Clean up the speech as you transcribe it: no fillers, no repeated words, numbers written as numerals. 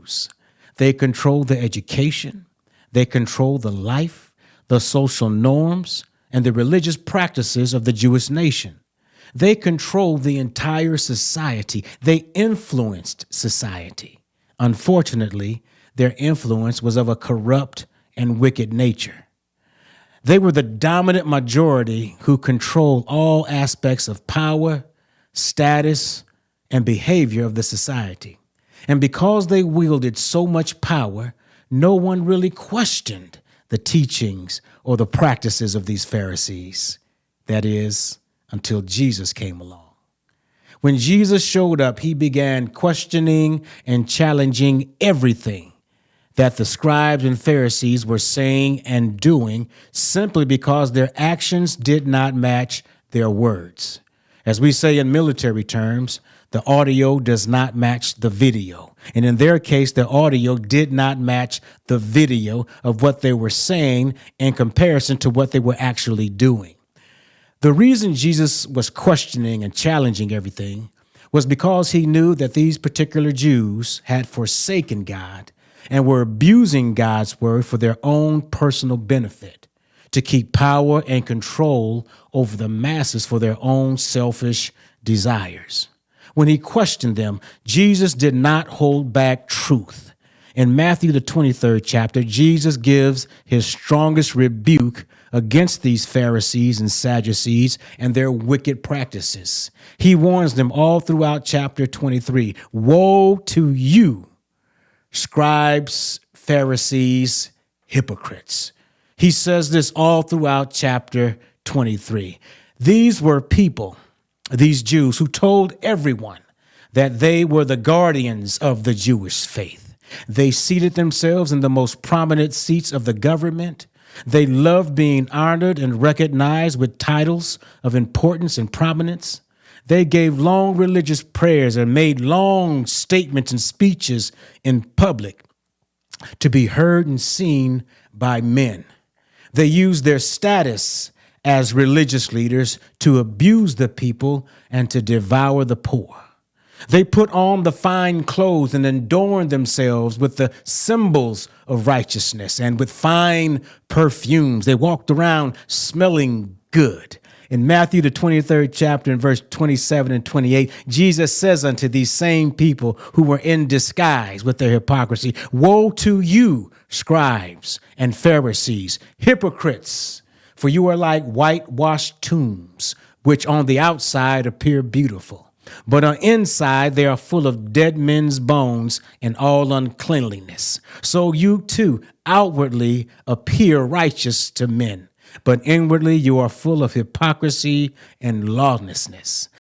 Jews. They controlled the education, they controlled the life, the social norms, and the religious practices of the Jewish nation. They controlled the entire society. They influenced society. Unfortunately, their influence was of a corrupt and wicked nature. They were the dominant majority who controlled all aspects of power, status, and behavior of the society. And because they wielded so much power, no one really questioned the teachings or the practices of these Pharisees. That is, until Jesus came along. When Jesus showed up, he began questioning and challenging everything that the scribes and Pharisees were saying and doing simply because their actions did not match their words. As we say in military terms, the audio does not match the video. And in their case, the audio did not match the video of what they were saying in comparison to what they were actually doing. The reason Jesus was questioning and challenging everything was because he knew that these particular Jews had forsaken God and were abusing God's word for their own personal benefit, to keep power and control over the masses for their own selfish desires. When he questioned them, Jesus did not hold back truth. In Matthew, the 23rd chapter, Jesus gives his strongest rebuke against these Pharisees and Sadducees and their wicked practices. He warns them all throughout chapter 23. Woe to you, scribes, Pharisees, hypocrites. He says this all throughout chapter 23. These were people, these Jews, who told everyone that they were the guardians of the Jewish faith. They seated themselves in the most prominent seats of the government. They loved being honored and recognized with titles of importance and prominence. They gave long religious prayers and made long statements and speeches in public to be heard and seen by men. They used their status as religious leaders to abuse the people and to devour the poor. They put on the fine clothes and adorned themselves with the symbols of righteousness and with fine perfumes. They walked around smelling good. In Matthew, the 23rd chapter, in verse 27 and 28, Jesus says unto these same people who were in disguise with their hypocrisy, woe to you, scribes and Pharisees, hypocrites, for you are like whitewashed tombs, which on the outside appear beautiful, but on inside they are full of dead men's bones and all uncleanliness. So you too outwardly appear righteous to men, but inwardly you are full of hypocrisy and lawlessness.